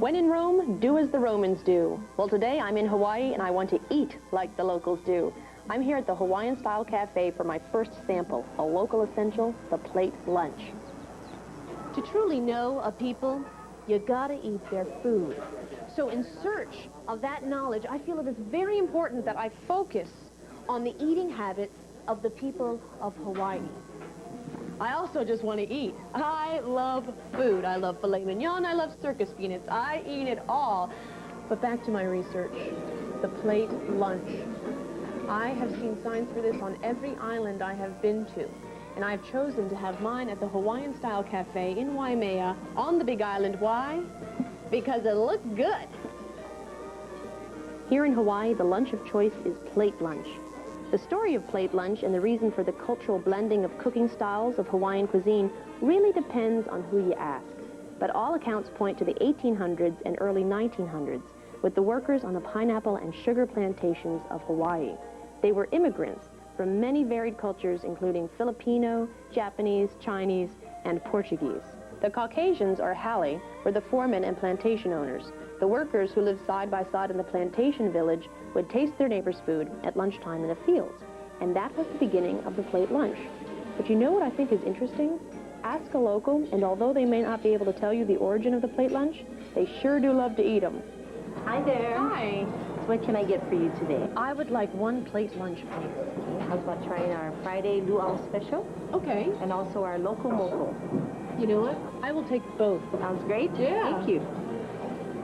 When in Rome, do as the Romans do. Well, today I'm in Hawaii and I want to eat like the locals do. I'm here at the Hawaiian Style Cafe for my first sample, a local essential, the plate lunch. To truly know a people, you gotta eat their food. So in search of that knowledge, I feel it is very important that I focus on the eating habits of the people of Hawaii. I also just want to eat. I love food. I love filet mignon. I love circus peanuts. I eat it all. But back to my research, the plate lunch. I have seen signs for this on every island I have been to. And I've chosen to have mine at the Hawaiian Style Cafe in Waimea on the Big Island. Why? Because it looks good. Here in Hawaii, the lunch of choice is plate lunch. The story of plate lunch and the reason for the cultural blending of cooking styles of Hawaiian cuisine really depends on who you ask. But all accounts point to the 1800s and early 1900s with the workers on the pineapple and sugar plantations of Hawaii. They were immigrants from many varied cultures, including Filipino, Japanese, Chinese, and Portuguese. The Caucasians, or Hale, were the foremen and plantation owners. The workers who lived side by side in the plantation village would taste their neighbor's food at lunchtime in the fields. And that was the beginning of the plate lunch. But you know what I think is interesting? Ask a local, and although they may not be able to tell you the origin of the plate lunch, they sure do love to eat them. Hi there. Hi. What can I get for you today? I would like one plate lunch, please. How's about trying our Friday luau special? Okay. And also our local moco. You know what? I will take both. Sounds great. Yeah. Thank you.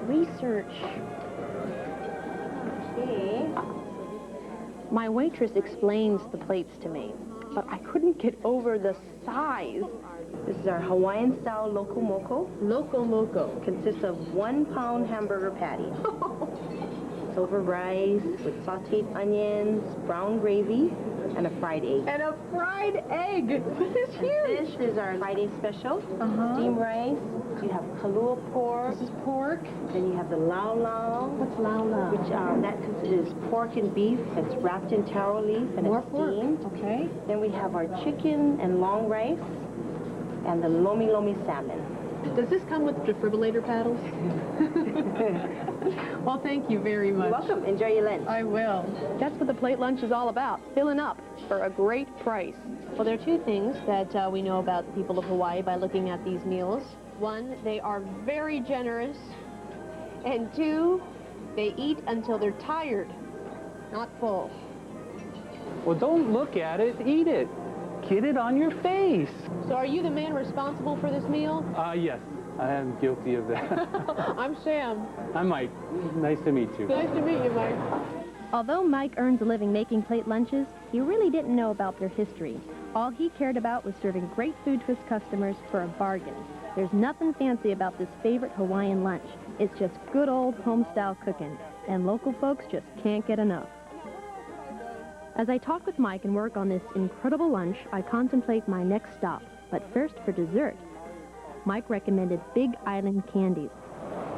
Research. Okay. My waitress explains the plates to me, but I couldn't get over the size. This is our Hawaiian style loco moco. Loco moco. Consists of 1 pound hamburger patty. It's over rice with sauteed onions, brown gravy, and a fried egg. And a fried egg. This is huge. This is our Friday special. Steamed rice. You have kalua pork. This is pork. Then you have the lau lau. What's lau lau? Which that is pork and beef that's wrapped in taro leaf and More it's pork. steamed. Okay. Then we have our chicken and long rice and the lomi lomi salmon. Does this come with defibrillator paddles? Well, thank you very much. You're welcome. Enjoy your lunch. I will. That's what the plate lunch is all about, filling up for a great price. Well, there are two things that we know about the people of Hawaii by looking at these meals. One, they are very generous. And two, they eat until they're tired, not full. Well, don't look at it, eat it. Get it on your face. So are you the man responsible for this meal? Yes, I am guilty of that. I'm Sam. I'm Mike. Nice to meet you. Nice to meet you, Mike. Although Mike earns a living making plate lunches, he really didn't know about their history. All he cared about was serving great food to his customers for a bargain. There's nothing fancy about this favorite Hawaiian lunch. It's just good old home-style cooking, and local folks just can't get enough. As I talk with Mike and work on this incredible lunch, I contemplate my next stop. But first, for dessert, Mike recommended Big Island candies.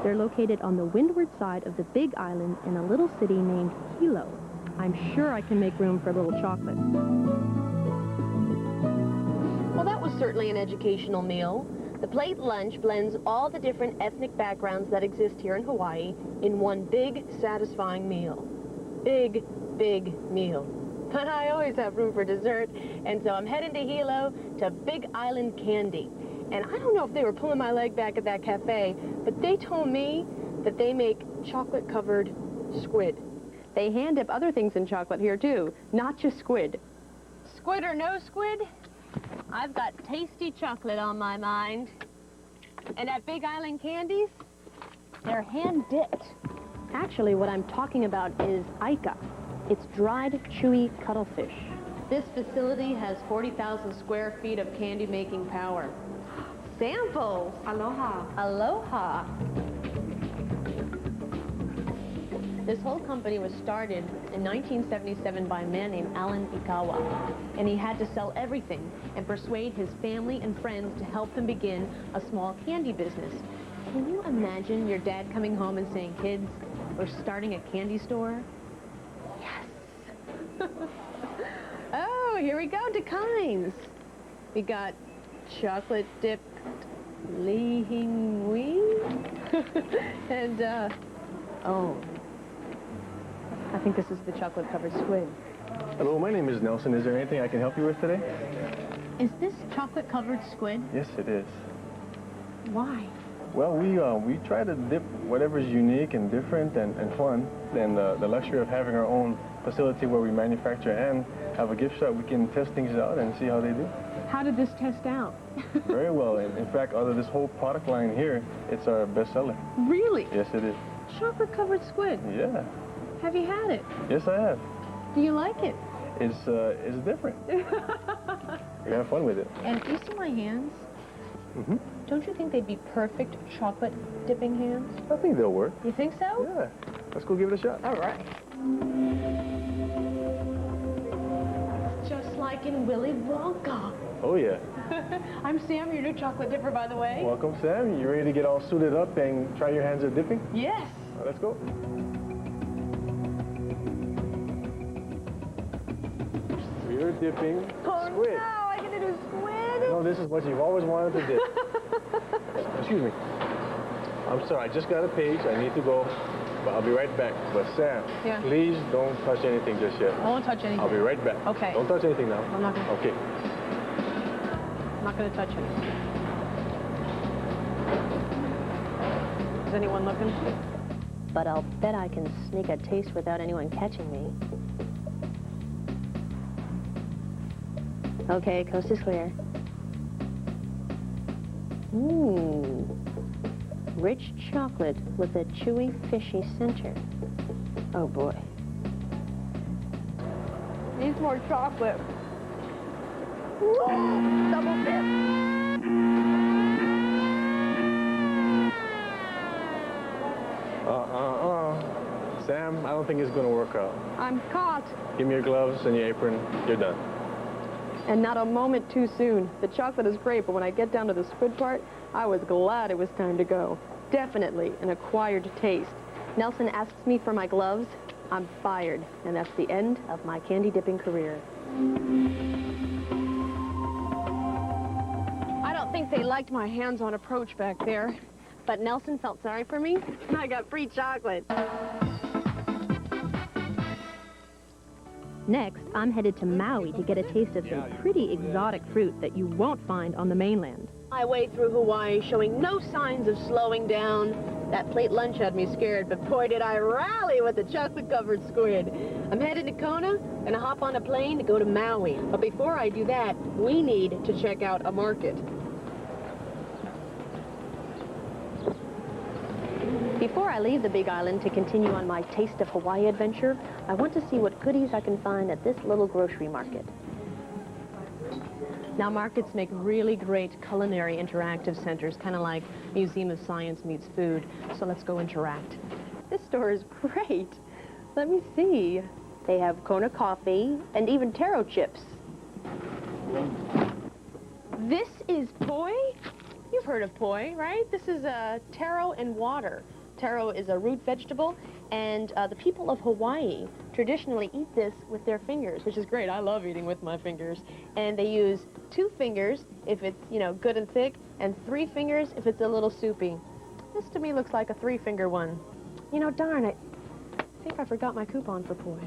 They're located on the windward side of the Big Island in a little city named Hilo. I'm sure I can make room for a little chocolate. Well, that was certainly an educational meal. The plate lunch blends all the different ethnic backgrounds that exist here in Hawaii in one big, satisfying meal. Big, big meal. But I always have room for dessert, and so I'm heading to Hilo to Big Island Candy. And I don't know if they were pulling my leg back at that cafe, but they told me that they make chocolate-covered squid. They hand dip other things in chocolate here, too, not just squid. Squid or no squid, I've got tasty chocolate on my mind. And at Big Island Candies, they're hand-dipped. Actually, what I'm talking about is aika. It's dried, chewy cuttlefish. This facility has 40,000 square feet of candy-making power. Samples! Aloha! Aloha! This whole company was started in 1977 by a man named Alan Ikawa. And he had to sell everything and persuade his family and friends to help him begin a small candy business. Can you imagine your dad coming home and saying, "Kids, we're starting a candy store"? Yes! Oh, here we go, DeKine's. We got chocolate dipped Lee Hing Wee. And, oh. I think this is the chocolate-covered squid. Hello, my name is Nelson. Is there anything I can help you with today? Is this chocolate-covered squid? Yes, it is. Why? Well, we try to dip whatever's unique and different and fun. And the luxury of having our own facility where we manufacture and have a gift shop, we can test things out and see how they do. How did this test out? Very well. In fact, out of this whole product line here, it's our best seller. Really? Yes, it is. Chocolate-covered squid. Yeah. Have you had it? Yes, I have. Do you like it? It's different. We have fun with it. And do you see my hands? Mm-hmm. Don't you think they'd be perfect chocolate dipping hands? I think they'll work. You think so? Yeah. Let's go give it a shot. All right. Just like in Willy Wonka. Oh, yeah. I'm Sam, your new chocolate dipper, by the way. Welcome, Sam. You ready to get all suited up and try your hands at dipping? Yes. Let's go. We're dipping Oh, squid. no, I get to do squid? No, this is what you've always wanted to dip. Excuse me. I'm sorry, I just got a page. I need to go, but I'll be right back. But Sam, Yeah. please don't touch anything just yet. I won't touch anything. I'll be right back. Okay. Don't touch anything now. I'm not gonna. Okay. I'm not going to touch it. Is anyone looking? But I'll bet I can sneak a taste without anyone catching me. Okay, coast is clear. Mmm. Rich chocolate with a chewy, fishy center. Oh, boy. Needs more chocolate. Whoa, double dip. Sam, I don't think it's going to work out. I'm caught. Give me your gloves and your apron. You're done. And not a moment too soon. The chocolate is great, but when I get down to the squid part, I was glad it was time to go. Definitely an acquired taste. Nelson asks me for my gloves. I'm fired, and that's the end of my candy dipping career. I don't think they liked my hands-on approach back there, but Nelson felt sorry for me, and I got free chocolate. Next, I'm headed to Maui to get a taste of some pretty exotic fruit that you won't find on the mainland. My way through Hawaii, showing no signs of slowing down. That plate lunch had me scared, but boy, did I rally with the chocolate-covered squid. I'm headed to Kona, gonna hop on a plane to go to Maui. But before I do that, we need to check out a market. Before I leave the Big Island to continue on my Taste of Hawaii adventure, I want to see what goodies I can find at this little grocery market. Now, markets make really great culinary interactive centers, kind of like Museum of Science meets food. So let's go interact. This store is great. Let me see. They have Kona coffee and even taro chips. This is poi? You've heard of poi, right? This is taro and water. Taro is a root vegetable, and the people of Hawaii traditionally eat this with their fingers, which is great. I love eating with my fingers. And they use 2 fingers if it's, you know, good and thick, and 3 fingers if it's a little soupy. This to me looks like a 3-finger one. You know, darn it. I think I forgot my coupon for poi.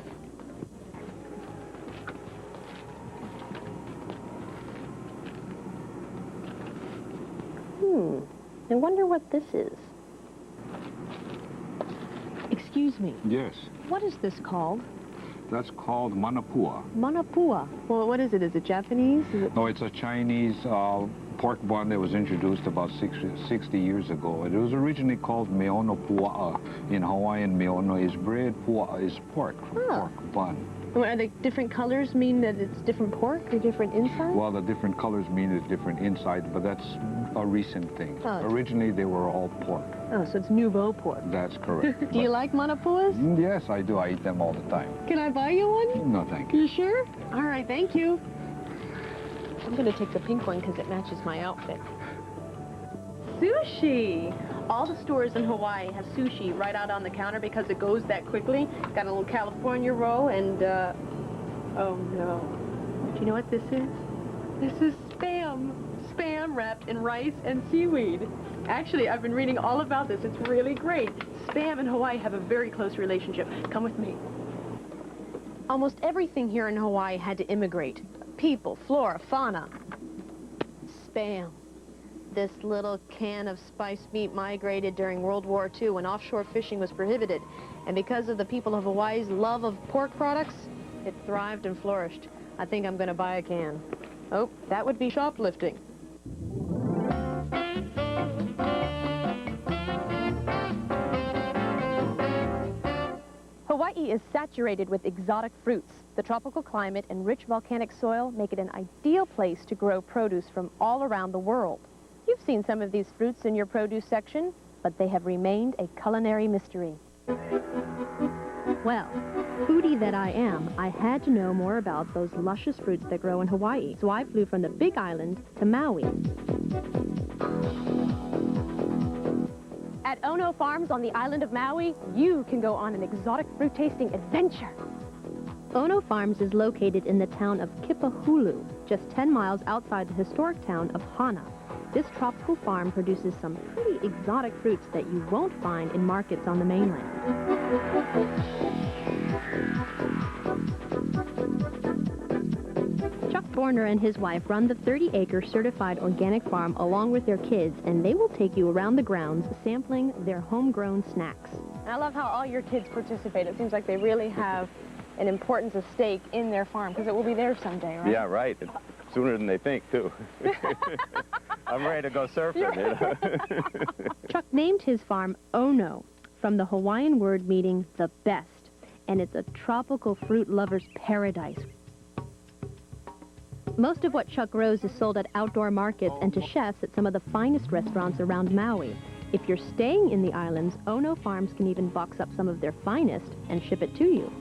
I wonder what this is. Excuse me. Yes, What is this called? that's called manapua. Manapua. Well, what is it? Is it Japanese? Is it... No, it's a Chinese pork bun that was introduced about 60 years ago. It was originally called meono pua'a. In Hawaiian, meono is bread, pua'a is pork, from pork bun. Are the different colors mean that it's different pork or different inside? Well, the different colors mean it's different inside, but that's a recent thing. Oh. Originally, they were all pork. Oh, so it's nouveau pork. That's correct. Do you like manapuas? Yes, I do. I eat them all the time. Can I buy you one? No, thank you. You sure? All right, thank you. I'm going to take the pink one because it matches my outfit. Sushi! All the stores in Hawaii have sushi right out on the counter because it goes that quickly. Got a little California roll and, oh no. Do you know what this is? This is Spam. Spam wrapped in rice and seaweed. Actually, I've been reading all about this. It's really great. Spam and Hawaii have a very close relationship. Come with me. Almost everything here in Hawaii had to immigrate. People, flora, fauna. Spam. This little can of spiced meat migrated during World War II when offshore fishing was prohibited. And because of the people of Hawaii's love of pork products, it thrived and flourished. I think I'm going to buy a can. Oh, that would be shoplifting. Hawaii is saturated with exotic fruits. The tropical climate and rich volcanic soil make it an ideal place to grow produce from all around the world. You've seen some of these fruits in your produce section, but they have remained a culinary mystery. Well, foodie that I am, I had to know more about those luscious fruits that grow in Hawaii, so I flew from the Big Island to Maui. At Ono Farms on the island of Maui, you can go on an exotic fruit tasting adventure. Ono Farms is located in the town of Kipahulu, just 10 miles outside the historic town of Hana. This tropical farm produces some pretty exotic fruits that you won't find in markets on the mainland. Chuck Borner and his wife run the 30-acre certified organic farm along with their kids, and they will take you around the grounds sampling their homegrown snacks. I love how all your kids participate. It seems like they really have an importance, a stake in their farm, because it will be theirs someday, right? Yeah, right. It's sooner than they think, too. I'm ready to go surfing. You know? Chuck named his farm Ono, from the Hawaiian word meaning the best, and it's a tropical fruit lover's paradise. Most of what Chuck grows is sold at outdoor markets and to chefs at some of the finest restaurants around Maui. If you're staying in the islands, Ono Farms can even box up some of their finest and ship it to you.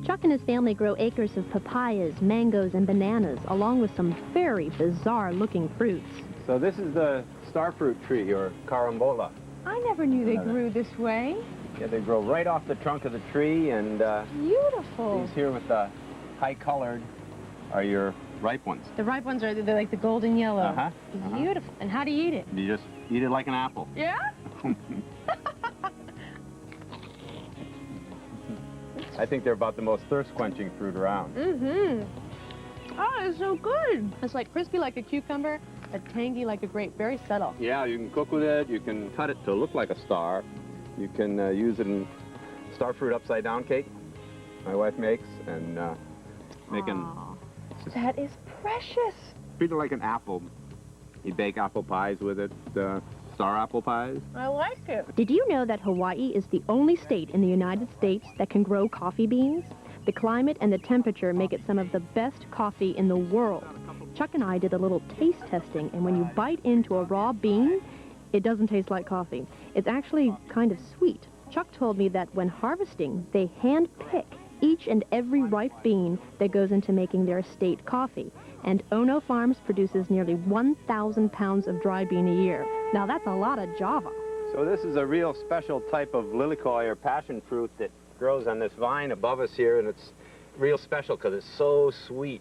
Chuck and his family grow acres of papayas, mangoes, and bananas, along with some very bizarre-looking fruits. So this is the starfruit tree, or carambola. I never knew they grew this way. Yeah, they grow right off the trunk of the tree, and Beautiful. these here with the high-colored are your ripe ones. The ripe ones are they're like the golden yellow. Uh-huh. Beautiful. And how do you eat it? You just eat it like an apple. Yeah? I think they're about the most thirst-quenching fruit around. Mm-hmm. Oh, it's so good. It's like crispy like a cucumber, but tangy like a grape. Very subtle. Yeah, you can cook with it. You can cut it to look like a star. You can use it in starfruit upside-down cake my wife makes, and making... Aw, that is precious. Treat it like an apple. You bake apple pies with it, star apple pies. I like it. Did you know that Hawaii is the only state in the United States that can grow coffee beans? The climate and the temperature make it some of the best coffee in the world. Chuck and I did a little taste testing, and when you bite into a raw bean, it doesn't taste like coffee. It's actually kind of sweet. Chuck told me that when harvesting, they hand-pick each and every ripe bean that goes into making their estate coffee. And Ono Farms produces nearly 1,000 pounds of dry bean a year. Now that's a lot of Java. So this is a real special type of lilikoi or passion fruit that grows on this vine above us here, and it's real special because it's so sweet.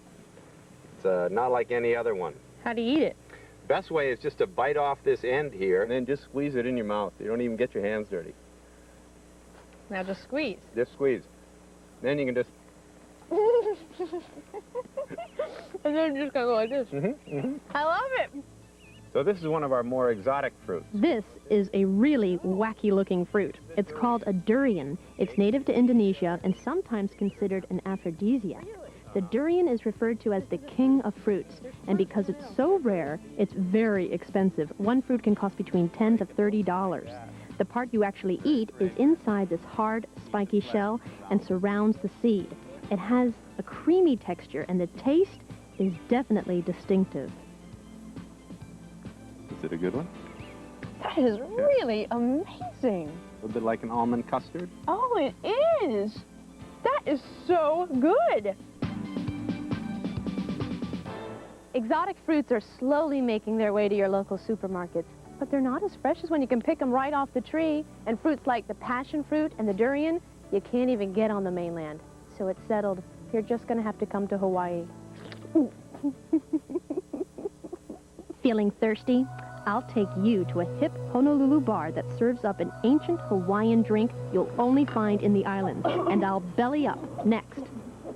It's not like any other one. How do you eat it? Best way is just to bite off this end here and then just squeeze it in your mouth. You don't even get your hands dirty. Now just squeeze. Just squeeze. Then you can just... And then just gonna go like this. I love it. So this is one of our more exotic fruits. This is a really wacky-looking fruit. It's called a durian. It's native to Indonesia and sometimes considered an aphrodisiac. The durian is referred to as the king of fruits, and because it's so rare, it's very expensive. One fruit can cost between $10 to $30. The part you actually eat is inside this hard, spiky shell and surrounds the seed. It has a creamy texture, and the taste is definitely distinctive. Is it a good one? That is really amazing. A little bit like an almond custard. Oh, it is. That is so good. Exotic fruits are slowly making their way to your local supermarkets, but they're not as fresh as when you can pick them right off the tree. And fruits like the passion fruit and the durian, you can't even get on the mainland. So it's settled. You're just going to have to come to Hawaii. Feeling thirsty? I'll take you to a hip Honolulu bar that serves up an ancient Hawaiian drink you'll only find in the islands. And I'll belly up next.